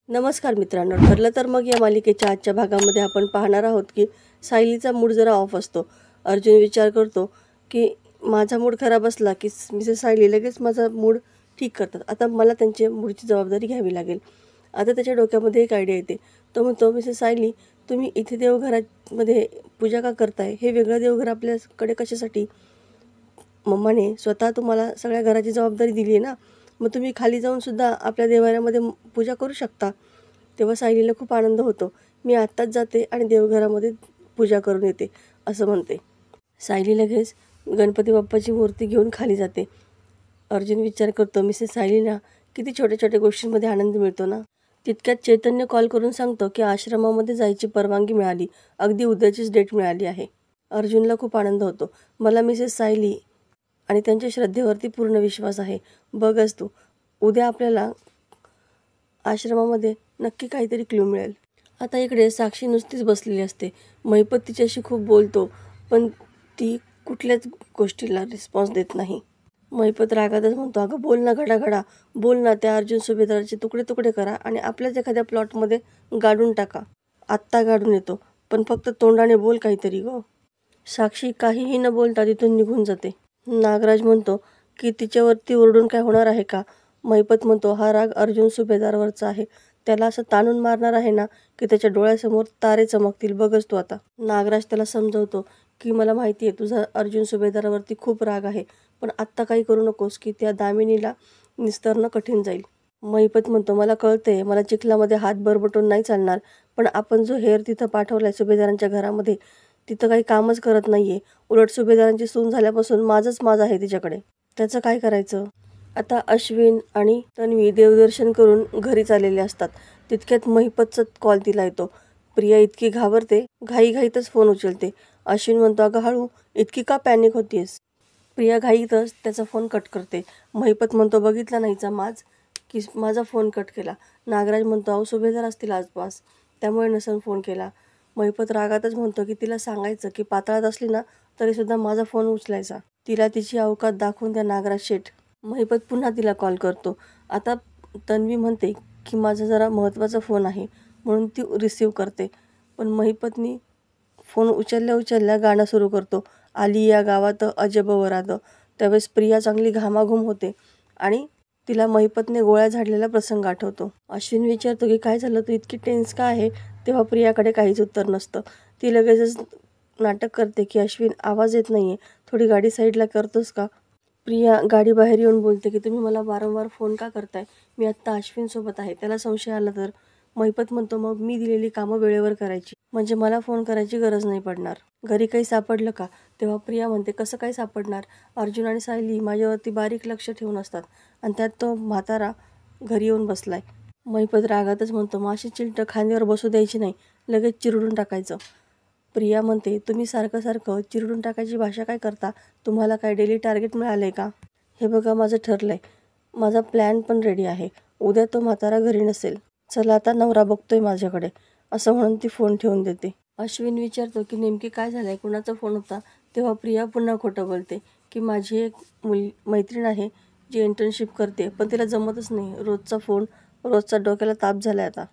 नमस्कार मित्रांनो, ठरलं तर मग या मालिकेच्या आजच्या भागामध्ये आपण पाहणार आहोत की सायलीचा मूड जरा ऑफ असतो. अर्जुन विचार करतो की माझा मूड खराब असला की मिसेस सायली लगेच माझा मूड ठीक करतात. आता मला त्यांच्या मूडची जबाबदारी घ्यावी लागेल. आता त्याच्या डोक्यामध्ये एक आयडिया येते. तो म्हणतो, मिसेस सायली, तुम्ही इथे देवघरामध्ये पूजा का करताय? हे वेगळं देवघर आपल्याकडे कशासाठी? मम्माने स्वतः तुम्हाला सगळ्या घराची जबाबदारी दिली आहे ना, मग तुम्ही खाली जाऊन सुद्धा आपल्या देवाऱ्यामध्ये पूजा करू शकता. तेव्हा सायलीला खूप आनंद होतो. मी आत्ताच जाते आणि देवघरामध्ये पूजा करून येते, असं म्हणते. सायली लगेच गणपती बाप्पाची मूर्ती घेऊन खाली जाते. अर्जुन विचार करतो, मिसेस सायलीला किती छोट्या छोट्या गोष्टींमध्ये आनंद मिळतो ना. तितक्यात चैतन्य कॉल करून सांगतो की आश्रमामध्ये जायची परवानगी मिळाली, अगदी उद्याचीच डेट मिळाली आहे. अर्जुनला खूप आनंद होतो. मला मिसेस सायली आणि त्यांच्या श्रद्धेवरती पूर्ण विश्वास आहे. बघच तू, उद्या आपल्याला आश्रमामध्ये नक्की काहीतरी क्लू मिळेल. आता इकडे साक्षी नुसतीच बसलेली असते. महिपत तिच्याशी खूप बोलतो, पण ती कुठल्याच गोष्टीला रिस्पॉन्स देत नाही. महिपत रागातच म्हणतो, अगं बोल ना घडाघडा, बोल ना. त्या अर्जुन सुभेदाराचे तुकडे तुकडे करा आणि आपल्याच एखाद्या प्लॉटमध्ये गाडून टाका. आत्ता गाडून येतो, पण फक्त तोंडाने बोल काहीतरी गो. साक्षी काहीही न बोलता तिथून निघून जाते. नागराज म्हणतो की तिच्यावरती ओरडून काय होणार आहे का? महिपत म्हणतो, हा राग अर्जुन सुभेदारवरचा आहे. त्याला असं ताणून मारणार आहे ना की त्याच्या डोळ्यासमोर तारे चमकतील, बघच तू आता. नागराज त्याला समजवतो की मला माहिती आहे तुझा अर्जुन सुभेदारावरती खूप राग आहे, पण आत्ता काही करू नकोस की त्या दामिनीला निस्तरणं कठीण जाईल. महिपत म्हणतो, मला कळतंय, मला चिखलामध्ये हात बरबटून नाही चालणार, पण आपण जो हेर तिथं पाठवलाय सुभेदारांच्या घरामध्ये, तिथं काही कामच करत नाहीये. उलट सुभेदारांची सून झाल्यापासून माझं आहे तिच्याकडे. त्याचं काय करायचं? आता अश्विन आणि तन्वी देवदर्शन करून घरी चाललेले असतात. तितक्यात महिपतचा कॉल तिला येतो. प्रिया इतकी घाबरते, घाईघाईतच फोन उचलते. अश्विन म्हणतो, अगं हळू, इतकी का पॅनिक होतीयस? प्रिया घाईतच त्याचा फोन कट करते. महिपत म्हणतो, बघितला नाहीचा की माझा फोन कट केला. नागराज म्हणतो, अहो सुभेदार असतील आसपास, त्यामुळे नसन फोन केला. महिपत रागातच म्हणतो की तिला सांगायचं की पाताळात असली ना तरीसुद्धा माझा फोन उचलायचा. तिला तिची अवकात दाखवून द्या नागराज शेठ. महिपत पुन्हा तिला कॉल करतो. आता तन्वी म्हणते की माझा जरा महत्त्वाचा फोन आहे, म्हणून ती रिसीव करते. पण महिपतनी फोन उचलल्या गाणं सुरू करतो, आली या गावात अजब वरात. त्यावेळेस प्रिया चांगली घामाघूम होते आणि तिला महिपतने गोळ्या झाडलेला प्रसंग आठवतो. अश्विन विचारतो की काय झालं, तू इतकी टेन्स का आहे? तेव्हा प्रियाकडे काहीच उत्तर नसतं. ती लगेचच नाटक करते की अश्विन, आवाज येत नाहीये, थोडी गाडी साईडला करतोस का? प्रिया गाडी बाहेर येऊन बोलते की तुम्ही मला वारंवार फोन का करताय? मी आत्ता अश्विनसोबत आहे, त्याला संशय आला तर? महिपत म्हणतो, मग मी दिलेली कामं वेळेवर करायची, म्हणजे मला फोन करायची गरज नाही पडणार. घरी काही सापडलं का? तेव्हा प्रिया म्हणते, कसं काय सापडणार? अर्जुन आणि सायली माझ्यावरती बारीक लक्ष ठेवून असतात आणि त्यात तो म्हातारा घरी येऊन बसलाय. महिपत रागातच म्हणतो, मग अशी चिलटं खांद्यावर बसू द्यायची नाही, लगेच चिरडून टाकायचं. प्रिया म्हणते, तुम्ही सारखं सारखं चिरडून टाकायची भाषा काय करता? तुम्हाला काय डेली टार्गेट मिळालंय का? हे बघा, माझं ठरलंय, माझा प्लॅन पण रेडी आहे. उद्या तो म्हातारा घरी नसेल, चला आता नवरा बघतोय माझ्याकडे, असं म्हणून ती फोन ठेवून देते. अश्विन विचारतो की नेमकी काय झालंय, कुणाचा फोन होता? तेव्हा प्रिया पुन्हा खोटं बोलते की माझी एक मैत्रीण आहे जी इंटर्नशिप करते, पण तिला जमतच नाही, रोजचा फोन, रोजचा डोक्याला ताप झालाय आता.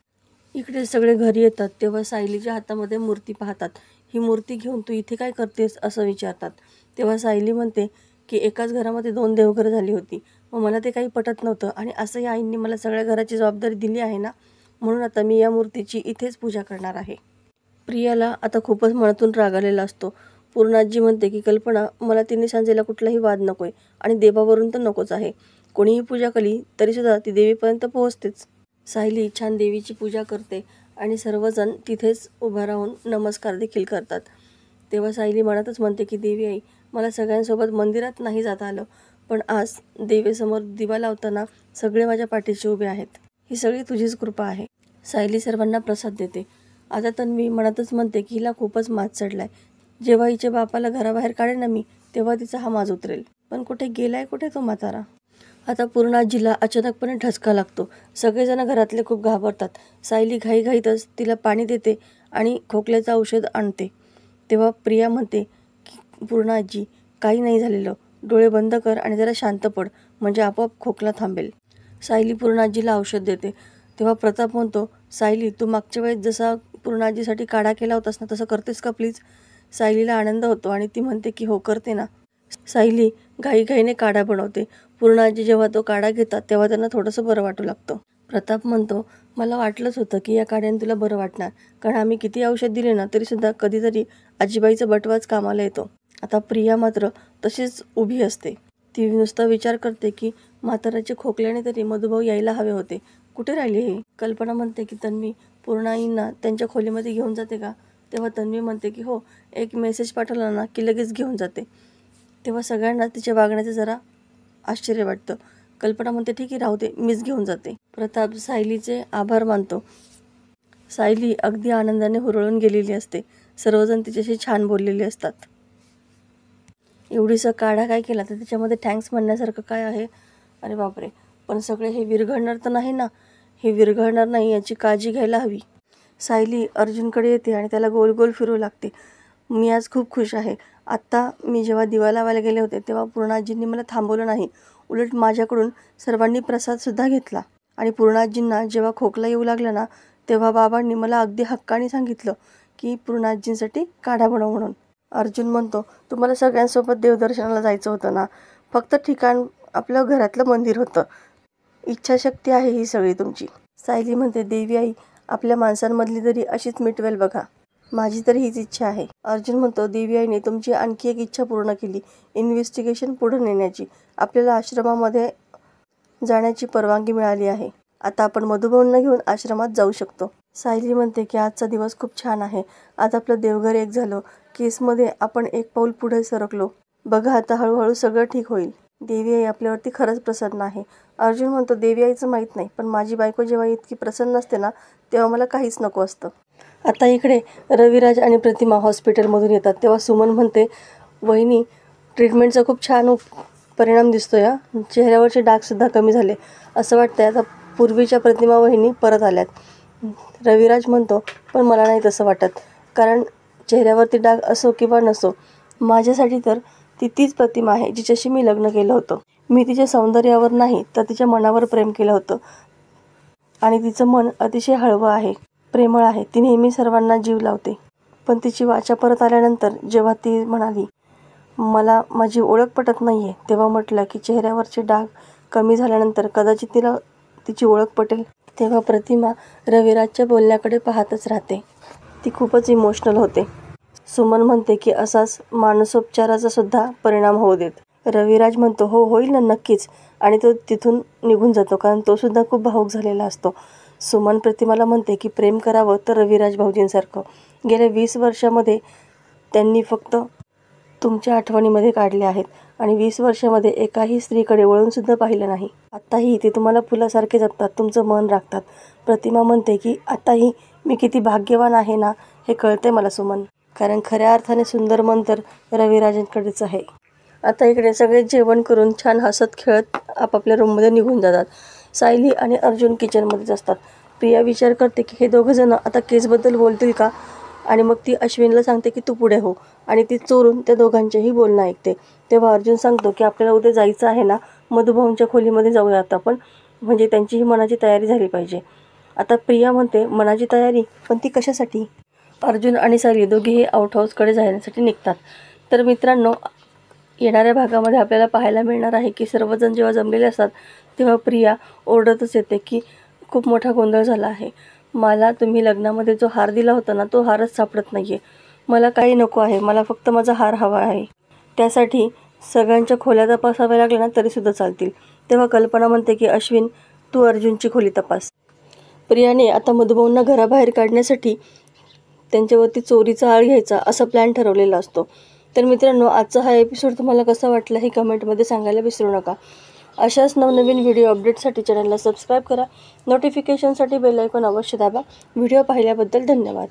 इकडे सगळे घरी येतात तेव्हा सायलीच्या हातामध्ये मूर्ती पाहतात. ही मूर्ती घेऊन तू इथे काय करतेस, असं विचारतात. तेव्हा सायली म्हणते की एकाच घरामध्ये 2 देवघरं झाली होती, मग मला ते काही पटत नव्हतं आणि असंही आईंनी मला सगळ्या घराची जबाबदारी दिली आहे ना, म्हणून आता मी या मूर्तीची इथेच पूजा करणार आहे. प्रियाला आता खूपच मनातून राग आलेला असतो. पूर्णाजी म्हणते की कल्पना, मला तिने सांजेला कुठलाही वाद नकोय आणि देवावरून तर नकोच आहे. कोणीही पूजा केली तरीसुद्धा ती देवीपर्यंत पोहोचतेच. सायली छान देवीची पूजा करते आणि सर्वजण तिथेच उभा राहून नमस्कार देखील करतात. तेव्हा सायली मनातच म्हणते की देवी आई, मला सगळ्यांसोबत मंदिरात नाही जाता आलं, पण आज देवीसमोर दिवा लावताना सगळे माझ्या पाठीशी उभे आहेत. ही सगळी तुझीच कृपा आहे. सायली सर्वांना प्रसाद देते. आता तन्वी मनातच म्हणते की हिला खूपच माज चढलाय. जेव्हा हिच्या बापाला घराबाहेर काढे ना मी, तेव्हा तिचा हा माज उतरेल. पण कुठे गेलाय कुठे तो म्हातारा? आता पूर्णाजीला अचानकपणे ठसका लागतो. सगळेजण घरातले खूप घाबरतात. सायली घाईघाईतच तिला पाणी देते आणि खोकल्याचं औषध आणते. तेव्हा प्रिया म्हणते की पूर्णाजी, काही नाही झालेलं, डोळे बंद कर आणि जरा शांत पड, म्हणजे आपोआप खोकला थांबेल. सायली पूर्णाजीला औषध देते. तेव्हा प्रताप म्हणतो, सायली तू मागच्या वेळेस जसा पूर्णाजीसाठी काढा केला होतास ना तसं करतेस का प्लीज. सायलीला आनंद होतो आणि ती म्हणते की हो करते ना. सायली घाईघाईने काढा बनवते. पूर्णाजी जेव्हा तो काढा घेतात तेव्हा त्यांना थोडंसं बरं वाटू लागतं. प्रताप म्हणतो, मला वाटलंच होतं की या काढ्याने तुला बरं वाटणार, कारण आम्ही किती औषध दिले ना तरीसुद्धा कधीतरी आजीबाईचा बटवाच कामाला येतो. आता प्रिया मात्र तशीच उभी असते. ती नुसता विचार करते की म्हाताऱ्याच्या खोकल्याने तरी मधुभाऊ यायला हवे होते, कुठे राहिले हे. कल्पना म्हणते की तन्वी पूर्णाईंना त्यांच्या खोलीमध्ये घेऊन जाते का. तेव्हा तन्वी म्हणते की हो, एक मेसेज पाठवला ना की लगेच घेऊन जाते. तेव्हा सगळ्यांना तिच्या वागण्याचं जरा आश्चर्य वाटतं. कल्पना म्हणते ठीक आहे राहू दे, मीच घेऊन जाते. प्रताप सायलीचे आभार मानतो. सायली अगदी आनंदाने हुरळून गेलेली असते. सर्वजण तिच्याशी छान बोललेले असतात. एवढीसा काढा काय केला तर त्याच्यामध्ये थँक्स म्हणण्यासारखं काय आहे. अरे बापरे, पण सगळे हे विरघळणार तर नाही ना. हे विरघळणार नाही याची काळजी घ्यायला हवी. सायली अर्जुनकडे येते आणि त्याला गोल गोल फिरू लागते. मी आज खूप खुश आहे. आत्ता मी जेव्हा दिवा लावायला गेले होते तेव्हा पूर्णाजींनी मला थांबवलं नाही. उलट माझ्याकडून सर्वांनी प्रसादसुद्धा घेतला. आणि पूर्णाजींना जेव्हा खोकला येऊ लागला ना तेव्हा बाबांनी मला अगदी हक्काने सांगितलं की पूर्णाजींसाठी काढा बनव म्हणून. अर्जुन म्हणतो, तुम्हाला सगळ्यांसोबत देवदर्शनाला जायचं होतं ना, फक्त ठिकाण आपलं घरातलं मंदिर होतं. इच्छाशक्ती आहे ही सगळी तुमची. सायली म्हणते, देवी आई आपल्या माणसांमधली तरी अशीच मिटवेल बघा. माझी तरी हीच इच्छा आहे. अर्जुन म्हणतो, देवी आईने तुमची आणखी एक इच्छा पूर्ण केली, इन्व्हेस्टिगेशन पुढे नेण्याची. आपल्याला आश्रमामध्ये जाण्याची परवानगी मिळाली आहे. आता आपण मधुभाऊंना घेऊन आश्रमात जाऊ शकतो. सायली म्हणते की आजचा दिवस खूप छान आहे. आज आपलं देवघर एक झालं. केसमध्ये आपण एक पाऊल पुढे सरकलो. बघा आता हळूहळू सगळं ठीक होईल. देवी आई आपल्यावरती खरंच प्रसन्न आहे. अर्जुन म्हणतो, देवी आईचं माहीत नाही, पण माझी बायको जेव्हा इतकी प्रसन्न असते ना तेव्हा मला काहीच नको असतं. आता इकडे रविराज आणि प्रतिमा हॉस्पिटलमधून येतात. तेव्हा सुमन म्हणते, वहिनी ट्रीटमेंटचा खूप छान परिणाम दिसतोय. चेहऱ्यावरचे डागसुद्धा कमी झाले. असं वाटतंय आता पूर्वीच्या प्रतिमा वहिनी परत आल्यात. रविराज म्हणतो, पण मला नाही तसं वाटत, कारण चेहऱ्यावरती डाग असो किंवा नसो, माझ्यासाठी तर ती तीच प्रतिमा आहे जिच्याशी मी लग्न केलं होतं. मी तिच्या सौंदर्यावर नाही तर तिच्या मनावर प्रेम केलं होतं. आणि तिचं मन अतिशय हळवं आहे, प्रेमळ आहे. ती नेहमी सर्वांना जीव लावते. पण तिची वाचा परत आल्यानंतर जेव्हा ती म्हणाली मला माझी ओळख पटत नाही आहे, तेव्हा म्हटलं की चेहऱ्यावरचे डाग कमी झाल्यानंतर कदाचित तिला तिची ओळख पटेल. तेव्हा प्रतिमा रविराजच्या बोलण्याकडे पाहतच राहते. ती खूपच इमोशनल होते. सुमन म्हणते की असाच मानसोपचाराचा सुद्धा परिणाम होऊ देत. रविराज म्हणतो, हो होईल ना नक्कीच. आणि तो तिथून निघून जातो, कारण तो सुद्धा खूप भावूक झालेला असतो. सुमन प्रतिमाला म्हणते की प्रेम करावं तर रविराज भाऊजींसारखं. गेल्या 20 वर्षामध्ये त्यांनी फक्त तुमच्या आठवणीमध्ये काढले आहेत आणि 20 वर्षामध्ये एकाही स्त्रीकडे वळूनसुद्धा पाहिलं नाही. आत्ताही ते तुम्हाला फुलासारखे जपतात, तुमचं मन राखतात. प्रतिमा म्हणते की आत्ताही मी किती भाग्यवान आहे ना हे कळते मला सुमन, कारण खऱ्या अर्थाने सुंदर मन तर रविराजांकडेच आहे. आता इकडे सगळे जेवण करून छान हसत खेळत आपापल्या रूममध्ये निघून जातात. सायली आणि अर्जुन किचनमध्येच असतात. प्रिया विचार करते की हे दोघंजणं आता केसबद्दल बोलतील का, आणि मग ती अश्विनला सांगते की तू पुढे हो, आणि ती चोरून त्या दोघांचेही बोलणं ऐकते. तेव्हा अर्जुन सांगतो की आपल्याला उद्या जायचं आहे ना, मधुभाऊंच्या खोलीमध्ये जाऊया आपण, म्हणजे त्यांचीही मनाची तयारी झाली पाहिजे. आता प्रिया म्हणते, मनाची तयारी, पण ती कशासाठी. अर्जुन आणि सायली दोघेही आउट हाऊसकडे जाण्यासाठी निघतात. तर मित्रांनो, येणाऱ्या भागामध्ये आपल्याला पाहायला मिळणार आहे की सर्वजण जेव्हा जमलेले असतात तेव्हा प्रिया ओरडतच येते की खूप मोठा गोंधळ झाला आहे. मला तुम्ही लग्नामध्ये जो हार दिला होता ना तो हारच सापडत नाही आहे. मला काही नको आहे, मला फक्त माझा हार हवा आहे. त्यासाठी सगळ्यांच्या खोल्या तपासाव्या लागल्या ना तरीसुद्धा चालतील. तेव्हा कल्पना म्हणते की अश्विन तू अर्जुनची खोली तपास. प्रियाने आता मधुभाऊंना घराबाहेर काढण्यासाठी त्यांच्यावरती चोरीचा आळ घ्यायचा असा प्लॅन ठरवलेला असतो. तर मित्रांनो, आजचा हा एपिसोड तुम्हाला कसा वाटला हे कमेंटमध्ये सांगायला विसरू नका. अशाच नवनवीन व्हिडिओ अपडेटसाठी चॅनलला सबस्क्राईब करा. नोटिफिकेशनसाठी बेल आयकॉन अवश्य दाबा. व्हिडिओ पाहिल्याबद्दल धन्यवाद.